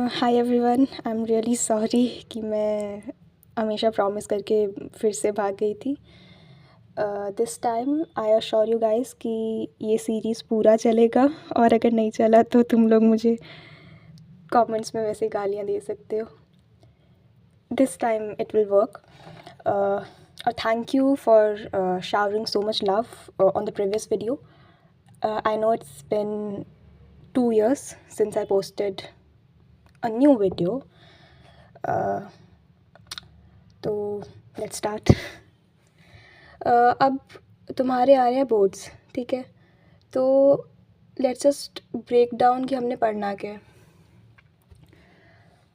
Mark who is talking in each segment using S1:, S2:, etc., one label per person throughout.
S1: Hi everyone, I am really sorry कि मैं हमेशा प्रॉमिस करके फिर से भाग गई थी। This time I assure you guys कि ये सीरीज़ पूरा चलेगा, और अगर नहीं चला तो तुम लोग मुझे कमेंट्स में वैसे गालियाँ दे सकते हो। This time it will work. Thank you for showering so much love on the previous video. I know it's been 2 years since I posted a new video. तो लेट्स स्टार्ट। अब तुम्हारे आ रहे हैं बोर्ड्स, ठीक है? तो लेट्स जस्ट ब्रेक डाउन कि हमने पढ़ना क्या है।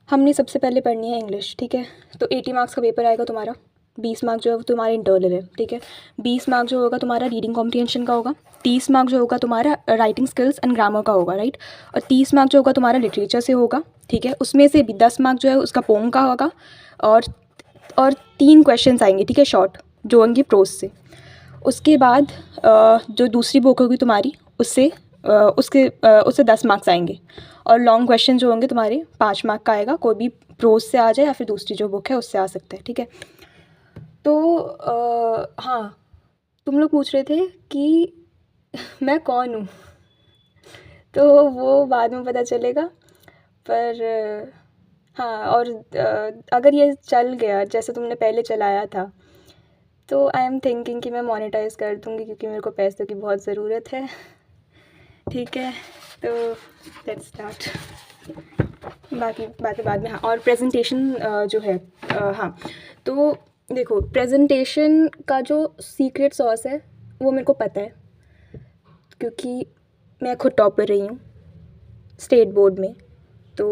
S1: हमने सबसे पहले पढ़नी है इंग्लिश, ठीक है? तो 80 मार्क्स का पेपर आएगा तुम्हारा। 20 मार्क जो है वो तुम्हारे इंटरनल है, ठीक है? 20 मार्क जो होगा तुम्हारा रीडिंग कॉम्प्रिहेंशन का होगा। 30 मार्क जो होगा तुम्हारा राइटिंग स्किल्स एंड ग्रामर का होगा, राइट? और 30 मार्क जो होगा तुम्हारा लिटरेचर से होगा, ठीक है? उसमें से भी 10 मार्क जो है उसका पोम का होगा, और 3 क्वेश्चंस आएंगे, ठीक है, शॉर्ट, जो होंगे प्रोज से। उसके बाद जो दूसरी बुक होगी तुम्हारी उससे 10 मार्क्स आएंगे, और लॉन्ग क्वेश्चन जो होंगे तुम्हारे 5 मार्क का आएगा। कोई भी प्रोज से आ जाए या फिर दूसरी जो बुक है उससे आ सकता है, ठीक है? तो हाँ, तुम लोग पूछ रहे थे कि मैं कौन हूँ, तो वो बाद में पता चलेगा। पर हाँ, और अगर ये चल गया जैसे तुमने पहले चलाया था, तो आई एम थिंकिंग कि मैं मोनेटाइज़ कर दूँगी, क्योंकि मेरे को पैसों की बहुत ज़रूरत है, ठीक है? तो लेट्स स्टार्ट। बाकी बातें बाद में। हाँ, और प्रेजेंटेशन जो है, हाँ, तो देखो, प्रेजेंटेशन का जो सीक्रेट सॉस है वो मेरे को पता है, क्योंकि मैं खुद टॉपर रही हूँ स्टेट बोर्ड में। तो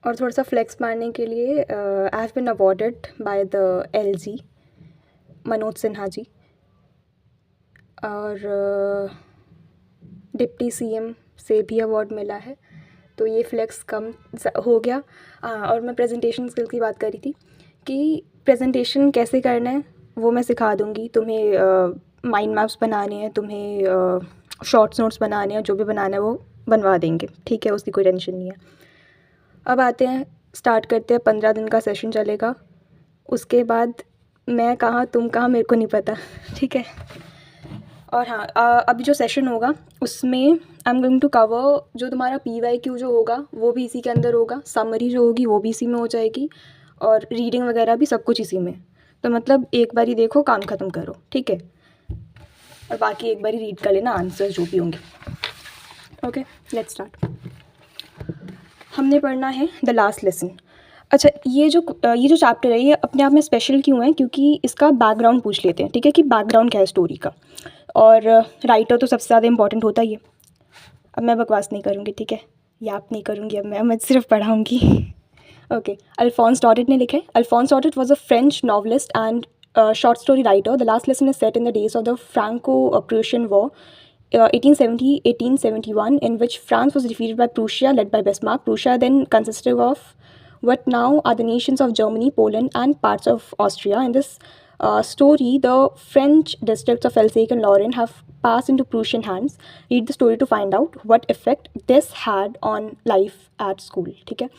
S1: और थोड़ा सा फ्लेक्स मारने के लिए I have been awarded by the LG Manoj Sinha ji, और डिप्टी CM से भी अवार्ड मिला है। तो ये फ्लेक्स कम हो गया। और मैं प्रेजेंटेशन स्किल की बात कर रही थी कि प्रेजेंटेशन कैसे करना है वो मैं सिखा दूँगी तुम्हें। माइंड मैप्स बनाने हैं तुम्हें, शॉर्ट्स नोट्स बनाने हैं, जो भी बनाना है वो बनवा देंगे, ठीक है? उसकी कोई टेंशन नहीं है। अब आते हैं, स्टार्ट करते हैं। 15 दिन का सेशन चलेगा। उसके बाद मैं कहाँ तुम कहाँ मेरे को नहीं पता, ठीक है? और हाँ, अभी जो सेशन होगा उसमें I am going to cover जो तुम्हारा PYQ जो होगा वो भी इसी के अंदर होगा, समरी जो होगी वो भी इसी में हो जाएगी, और रीडिंग वगैरह भी सब कुछ इसी में। तो मतलब एक बारी देखो, काम ख़त्म करो, ठीक है? और बाकी एक बारी रीड कर लेना आंसर जो भी होंगे। Okay, let's start. हमने पढ़ना है द लास्ट लेसन। अच्छा, ये जो चैप्टर है ये अपने आप में स्पेशल क्यों है? क्योंकि इसका बैकग्राउंड पूछ लेते हैं, ठीक है, कि बैकग्राउंड क्या है स्टोरी का। और राइटर तो सबसे ज़्यादा इंपॉर्टेंट होता ही है। अब मैं बकवास नहीं करूँगी, ठीक है? याद नहीं करूँगी अब मैं सिर्फ पढ़ाऊँगी। ओके, अल्फोंस डॉडेट ने लिखा है। Alphonse Daudet was a French novelist and short story writer. The last lesson is set in the days of the Franco Prussian war 1870-1871, in which France was defeated by Prussia, led by Bismarck. Prussia then consisted of what now are the nations of Germany, Poland, and parts of Austria. In this story, the French districts of Alsace and Lorraine have passed into Prussian hands. Read the story to find out what effect this had on life at school. ठीक है?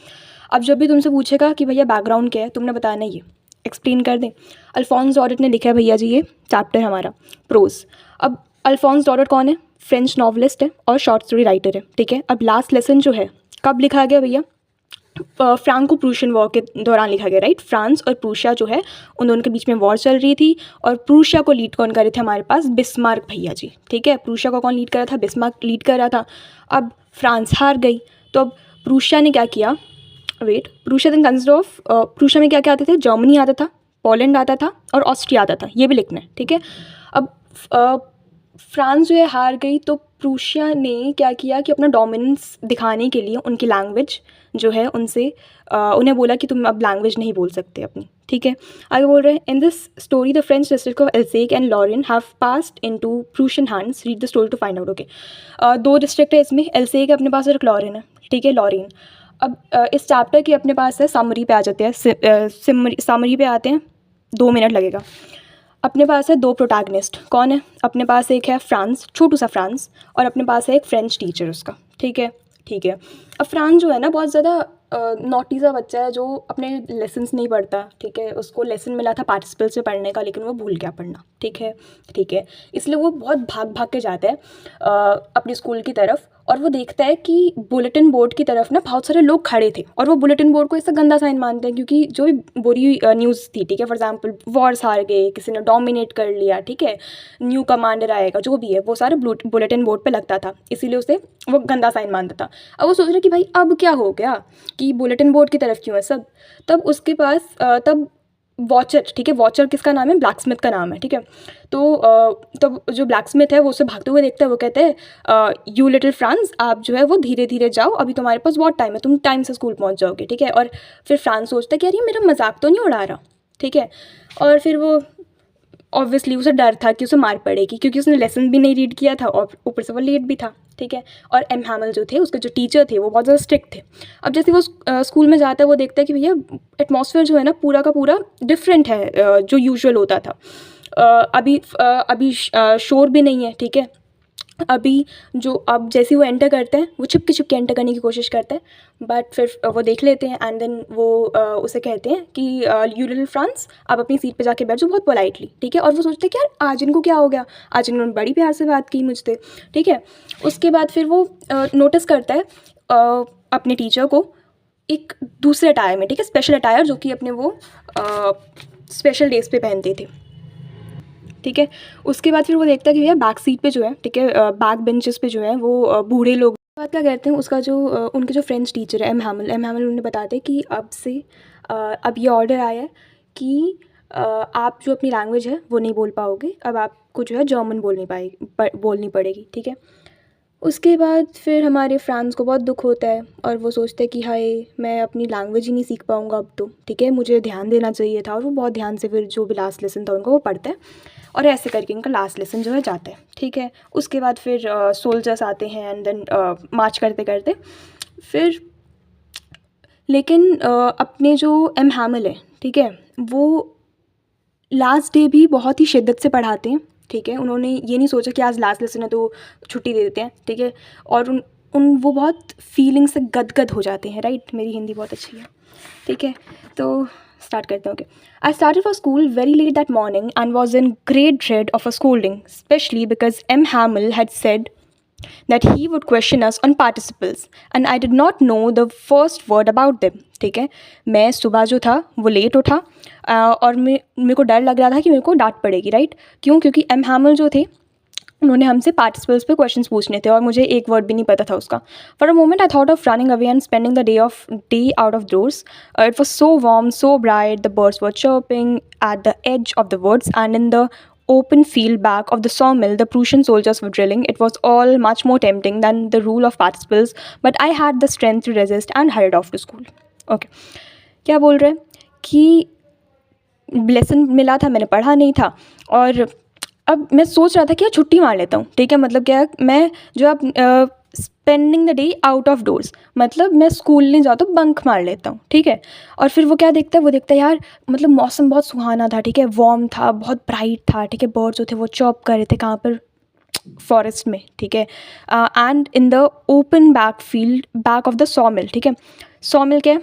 S1: अब जब भी तुमसे पूछेगा कि भैया background क्या है, तुमने बताना ये एक्सप्लेन कर दें। अल्फोंस डॉडेट ने लिखा है भैया जी ये चैप्टर हमारा प्रोज। अब अल्फोंस डॉडेट कौन है? फ्रेंच नॉवलिस्ट है और शॉर्ट स्टोरी राइटर है, ठीक है? अब लास्ट लेसन जो है कब लिखा गया भैया? फ्रांको प्रूशियन वॉर के दौरान लिखा गया, राइट? फ्रांस और प्रूशिया जो है उन दोनों के बीच में वॉर चल रही थी, और प्रूशिया को लीड कौन कर रहे थे हमारे पास? बिस्मार्क भैया जी, ठीक है? प्रूशिया को कौन लीड कर रहा था? बिस्मार्क लीड कर रहा था। अब फ्रांस हार गई, तो अब प्रूशिया ने क्या किया? Prussia then consider of, Prussia में क्या क्या आते थे? जर्मनी आता था, पोलैंड आता था, और ऑस्ट्रिया आता था। ये भी लिखना है, ठीक है? अब फ्रांस जो है हार गई, तो प्रूशिया ने क्या किया कि अपना डोमिनेंस दिखाने के लिए उनकी लैंग्वेज जो है उनसे उन्हें बोला कि तुम अब लैंग्वेज नहीं बोल सकते अपनी, ठीक है? आगे बोल रहे हैं, in this story the French district of Alsace and Lorraine have passed into Prussian hands. Read the story to find out. Okay, 2 district है इसमें, एल्सेक अपने पास और लॉरेन है, ठीक है? लॉरेन। अब इस चैप्टर की अपने पास है, समरी पे आ जाते हैं। समरी पे आते हैं, 2 मिनट लगेगा। अपने पास है दो प्रोटैगनिस्ट, कौन है अपने पास, एक है फ्रांस, छोटू सा फ्रांस, और अपने पास है एक फ्रेंच टीचर उसका, ठीक है। ठीक है, अब फ्रांस जो है ना बहुत ज़्यादा नॉटी सा बच्चा है जो अपने लेसन्स नहीं पढ़ता, ठीक है। उसको लेसन मिला था पार्टिसिपल्स में पढ़ने का, लेकिन वो भूल गया पढ़ना, ठीक है। ठीक है, इसलिए वो बहुत भाग भाग के जाता है अपनी स्कूल की तरफ, और वो देखता है कि बुलेटिन बोर्ड की तरफ ना बहुत सारे लोग खड़े थे, और वो बुलेटिन बोर्ड को इससे गंदा साइन मानते हैं, क्योंकि जो भी बुरी न्यूज़ थी, ठीक है, फॉर एग्जांपल वॉर्स हार गए, किसी ने डोमिनेट कर लिया, ठीक है, न्यू कमांडर आएगा, जो भी है वो सारे बुलेटिन बोर्ड पे लगता था, इसीलिए उसे वो गंदा साइन मानता था। अब वो सोच रहे कि भाई अब क्या हो गया कि बुलेटिन बोर्ड की तरफ क्यों है सब। तब उसके पास तब वॉचर, ठीक है, वॉचर किसका नाम है, ब्लैक स्मिथ का नाम है, ठीक है। तो तब जो ब्लैक स्मिथ है वो उसे भागते हुए देखता है, वो कहते हैं यू लिटिल फ्रांस, आप जो है वो धीरे धीरे जाओ, अभी तुम्हारे पास बहुत टाइम है, तुम टाइम से स्कूल पहुंच जाओगे, ठीक है। और फिर फ्रांस सोचता है कि यार ये मेरा मजाक तो नहीं उड़ा रहा, ठीक है। और फिर वो ऑब्वियसली उसे डर था कि उसे मार पड़ेगी, क्योंकि उसने लेसन भी नहीं रीड किया था और ऊपर से वो लेट भी था, ठीक है। और एम हैमल जो थे, उसके जो टीचर थे, वो बहुत ज़्यादा स्ट्रिक्ट थे। अब जैसे वो स्कूल में जाता है, वो देखता है कि भैया एटमॉस्फेयर जो है ना पूरा का पूरा डिफरेंट है जो यूजुअल होता था। अभी शोर भी नहीं है, ठीक है। अभी जो अब जैसे वो एंटर करते हैं, वो छुपके छुपके एंटर करने की कोशिश करते हैं, बट फिर वो देख लेते हैं, एंड देन वो उसे कहते हैं कि यू लिटिल फ्रांस, आप अपनी सीट पे जाके बैठ जाओ, बहुत पोलाइटली, ठीक है। और वो सोचते हैं कि यार आज इनको क्या हो गया, आज इन्होंने बड़ी प्यार से बात की मुझसे, ठीक है। उसके बाद फिर वो नोटिस करता है अपने टीचर को एक दूसरे अटायर में, ठीक है, स्पेशल अटायर, जो कि अपने वो स्पेशल डेज पे पहनते थे, ठीक है। उसके बाद फिर वो देखता है कि भैया बैक सीट पे जो है, ठीक है, बैक बेंचेस पे जो है वो बूढ़े लोग। बात क्या कहते हैं, उसका जो उनके जो फ्रेंच टीचर है एम हैमल उन्हें बताते हैं कि अब से अब ये ऑर्डर आया है कि आप जो अपनी लैंग्वेज है वो नहीं बोल पाओगे, अब आपको जो है जर्मन बोलनी पड़ेगी, ठीक है। उसके बाद फिर हमारे फ्रांस को बहुत दुख होता है, और वो सोचते हैं कि हाय मैं अपनी लैंग्वेज ही नहीं सीख पाऊँगा अब तो, ठीक है, मुझे ध्यान देना चाहिए था। और वो बहुत ध्यान से फिर जो भी लास्ट लेसन था उनको वो पढ़ता है, और ऐसे करके इनका लास्ट लेसन जो है जाता है, ठीक है। उसके बाद फिर सोल्जर्स आते हैं, एंड देन मार्च करते करते फिर, लेकिन अपने जो एम हैमल है, ठीक है, वो लास्ट डे भी बहुत ही शिद्दत से पढ़ाते हैं, ठीक है। उन्होंने ये नहीं सोचा कि आज लास्ट लेसन है तो छुट्टी दे देते हैं, ठीक है। और उन वो बहुत फीलिंग से गदगद हो जाते हैं, राइट, मेरी हिंदी बहुत अच्छी है, ठीक है। तो स्टार्ट करते हैं, okay. I started for school very late that morning and was in great dread of a scolding, especially because M Hamel had said that he would question us on participles and I did not know the first word about them, ठीक है। मैं सुबह जो था वो late उठा और मेरे को डर लग रहा था कि मेरे को डांट पड़ेगी, राइट। क्यों, क्योंकि एम हैमल जो थे उन्होंने हमसे पार्टिसिपल्स पे क्वेश्चंस पूछने थे, और मुझे एक वर्ड भी नहीं पता था उसका। For a moment I thought of running away and spending the day out of doors. It was so warm, so bright, the birds were chirping at the edge of the woods, and in the open field back of the sawmill the Prussian soldiers were drilling. It was all much more tempting than the rule of participles, but I had the strength to resist and hurried off to school. Okay, क्या बोल रहे हैं कि lesson मिला था, मैंने पढ़ा नहीं था, और अब मैं सोच रहा था कि यार छुट्टी मार लेता हूँ, ठीक है। मतलब क्या, मैं जो अब spending the day out of doors, मतलब मैं स्कूल नहीं जाता, बंक मार लेता हूँ, ठीक है। और फिर वो क्या देखता है, वो देखता है यार मतलब मौसम बहुत सुहाना था, ठीक है, वार्म था, बहुत ब्राइट था, ठीक है। बर्ड्स जो थे वो चॉप कर रहे थे, कहाँ पर, फॉरेस्ट में, ठीक है। And in the open back field back of the saw mill, ठीक है। सॉ मिल क्या है,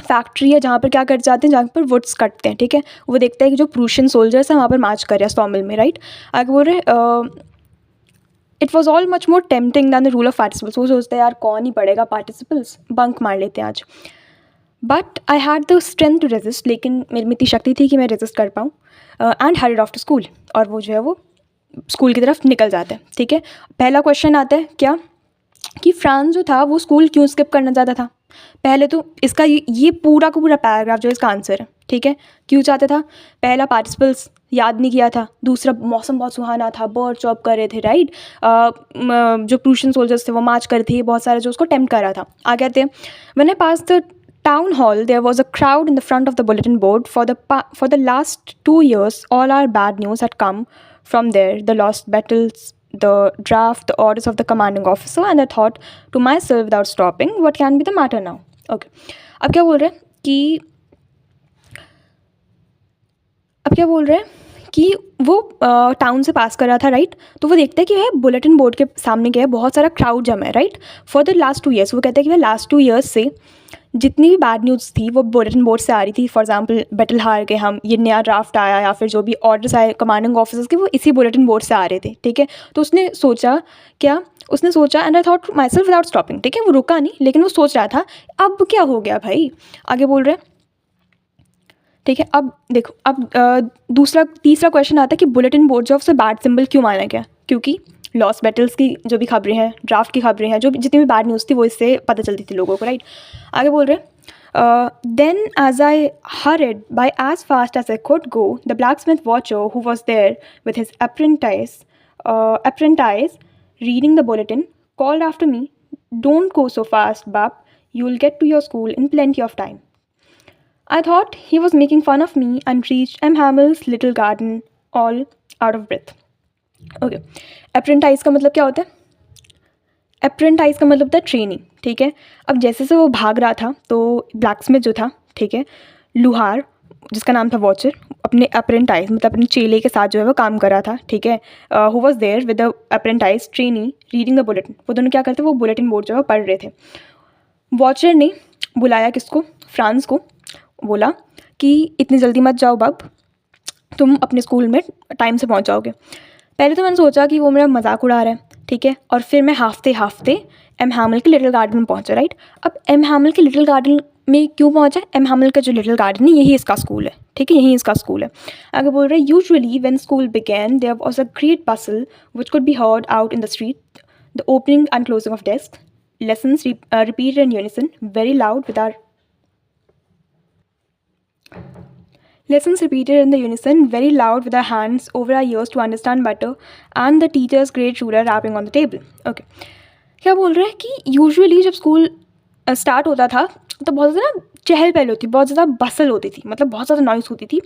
S1: फैक्ट्री है जहाँ पर क्या कर जाते हैं, जहाँ पर वुड्स कटते हैं, ठीक है। वो देखता है कि जो प्रूशियन सोल्जर्स हैं वहाँ पर मार्च कर रहे हैं सॉमिल में, राइट। आगे बोल रहे it was all much more tempting than the rule of participles. वो सोचते हैं यार कौन ही पढ़ेगा पार्टिसिपल्स, बंक मार लेते हैं आज। But I had the strength to resist, लेकिन मेरे में इतनी शक्ति थी कि मैं रेजिस्ट कर पाऊँ, and hurried off to school, और वो जो है वो स्कूल की तरफ निकल जाता है, ठीक है। पहला क्वेश्चन आता है क्या, कि फ्रांस जो था वो स्कूल क्यों स्किप करना चाहता था। पहले तो इसका ये पूरा का पूरा पैराग्राफ जो इसका आंसर है, ठीक है। क्यों चाहता था, पहला पार्टिसिपल्स याद नहीं किया था, दूसरा मौसम बहुत सुहाना था, बर्ड चॉप कर रहे थे, राइट। जो प्रूशियन सोल्जर्स थे वो मार्च कर रहे थे, बहुत सारे जो उसको टेम्प्ट कर रहा था। आगे आते हैं, when I pass the town hall there was a crowd in the front of the bulletin board. For the last 2 years all our bad news had come from there, the lost battles, the draft, the orders of the commanding officer, and I thought to myself without stopping, what can be the matter now. Okay, अब क्या बोल रहे हैं कि वो town से पास कर रहा था, राइट। तो वो देखता है कि वह बुलेटिन बोर्ड के सामने गया, बहुत सारा क्राउड जमा है, right. For the last 2 years, वो कहता है कि वह लास्ट 2 ईयर्स से जितनी भी बैड न्यूज़ थी वो बुलेटिन बोर्ड से आ रही थी। फॉर एग्जांपल बैटल हार गए हम, ये नया ड्राफ्ट आया, या फिर जो भी ऑर्डर्स आए कमांडिंग ऑफिसर्स के, वो इसी बुलेटिन बोर्ड से आ रहे थे, ठीक है। तो उसने सोचा क्या, उसने सोचा, and I thought my self without stopping, ठीक है। वो रुका नहीं, लेकिन वो सोच रहा था अब क्या हो गया भाई। आगे बोल रहे हैं, ठीक है। अब देखो, अब तीसरा क्वेश्चन आता है कि बुलेटिन बोर्ड जो उससे बैड सिंबल क्यों माना गया, क्योंकि लॉस बैटल्स की जो भी खबरें हैं, ड्राफ्ट की खबरें हैं, जो भी जितनी भी बैड न्यूज़ थी वो इससे पता चलती थी लोगों को, राइट। आगे बोल रहे हैं, then as I hurried by as fast as I could go, the blacksmith watcher who was there with his apprentice reading the bulletin called after me, "Don't go so fast, Bab. You'll get to your school in plenty of time." I thought he was making fun of me and reached M. Hamel's little garden all out of breath. Okay. Apprentice का मतलब क्या होता है? Apprentice का मतलब होता है training, ठीक है। अब जैसे से वो भाग रहा था तो ब्लैकस्मिथ जो था, ठीक है, लुहार जिसका नाम था वॉचर, अपने अप्रेंटाइज मतलब अपने चेले के साथ जो है वो काम कर रहा था, ठीक है। Who was there with the apprentice trainee reading the bulletin. वो दोनों क्या करते, वो बुलेटिन बोर्ड जो है वो पढ़ रहे थे। वॉचर ने बुलाया किसको, फ्रांस को, बोला कि इतनी जल्दी मत जाओ बब, तुम अपने स्कूल में टाइम से पहुंच जाओगे। पहले तो मैंने सोचा कि वो मेरा मजाक उड़ा रहा है, ठीक है। और फिर मैं हाफते एम हैमल के लिटिल गार्डन में पहुंचा, राइट। अब एम हैमल के लिटिल गार्डन में क्यों पहुंचा, एम हैमल का जो लिटिल गार्डन है यही इसका स्कूल है, ठीक है, यही इसका स्कूल है। आगे बोल रहे हैं, usually when school began there was a great bustle which could be heard out in the street, the opening and closing of desk, lessons repeated in unison very loud with our lessons repeated in the unison very loud with our hands over our ears to understand better, and the teacher's great ruler rapping on the table. Okay. क्या बोल रहे हैं कि usually जब school start होता था तो बहुत ज़्यादा चहल पहल होती, बहुत ज़्यादा बसल होती थी, मतलब बहुत ज़्यादा नॉइस होती थी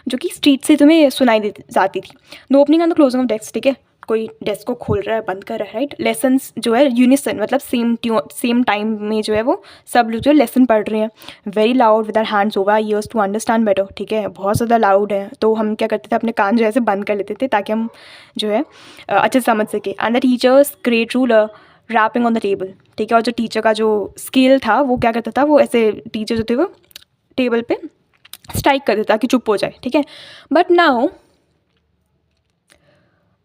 S1: जो कि स्ट्रीट से तुम्हें सुनाई दे जाती थी। The opening and the closing of desk, ठीक है, कोई डेस्क को खोल रहा है, बंद कर रहा है, राइट। लेसन्स जो है यूनिसन मतलब सेम टाइम में जो है वो सब लोग जो है लेसन पढ़ रहे हैं। Very loud with our hands over our ears to understand better, ठीक है, बहुत ज़्यादा लाउड है। तो हम क्या करते थे, अपने कान जो है ऐसे बंद कर लेते थे ताकि हम जो है अच्छे से समझ सके। And the teacher's great ruler rapping on the table, ठीक है। और जो टीचर का जो स्केल था वो क्या करता था, वो ऐसे टीचर जो थे वो टेबल पे स्ट्राइक कर देता कि चुप हो जाए, ठीक है।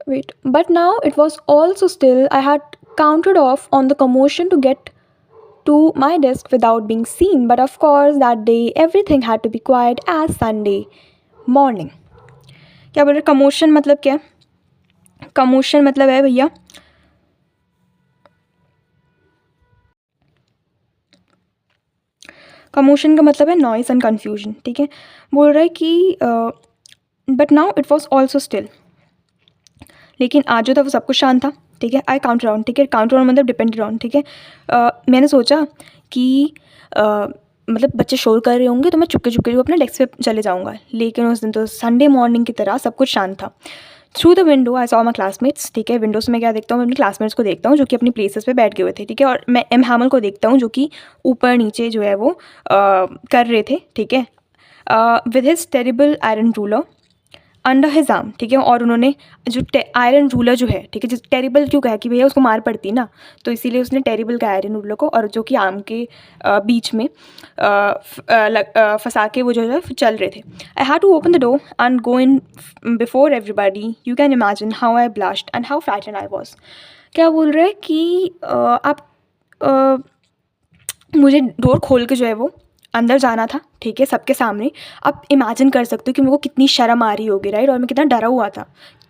S1: But now it was also still. I had counted off on the commotion to get to my desk without being seen. But of course, that day everything had to be quiet as Sunday morning. क्या बोल रहे, commotion मतलब क्या, commotion मतलब है भैया, commotion का मतलब है नॉइस एंड कन्फ्यूजन, ठीक है। बोल रहा है कि but now it was also still, लेकिन आज जो था वो सब कुछ शांत था, ठीक है। आई काउंट राउंड, ठीक है, काउंट राउंड मतलब डिपेंडेड ऑन, ठीक है। मैंने सोचा कि मतलब बच्चे शोर कर रहे होंगे तो मैं चुपके चुपके जो अपने डेस्क पे चले जाऊँगा, लेकिन उस दिन तो संडे मॉर्निंग की तरह सब कुछ शांत था। Through the window I saw my classmates, ठीक है। विंडो से मैं क्या देखता हूँ, मैं अपने क्लासमेट्स को देखता हूँ जो कि अपनी प्लेसेस पे बैठ गए हुए थे, ठीक है। और मैं एम हैमल को देखता हूँ जो कि ऊपर नीचे जो है वो कर रहे थे, ठीक है, with his terrible iron ruler under his arm, ठीक है। और उन्होंने जो आयरन रूलर जो है, ठीक है, जिस टेरिबल क्यों कहा कि भैया उसको मार पड़ती ना, तो इसीलिए उसने टेरिबल का आयरन रूलर को, और जो कि आर्म के बीच में फंसा के वो जो है चल रहे थे। I had to open the door and go in before everybody. You can imagine how I blushed and how frightened I was. क्या बोल रहे हैं कि आप मुझे डोर खोल के जो है वो अंदर जाना था, ठीक है, सबके सामने। आप इमेजिन कर सकते हो कि मेरे को कितनी शर्म आ रही होगी, राइट। और मैं कितना डरा हुआ था।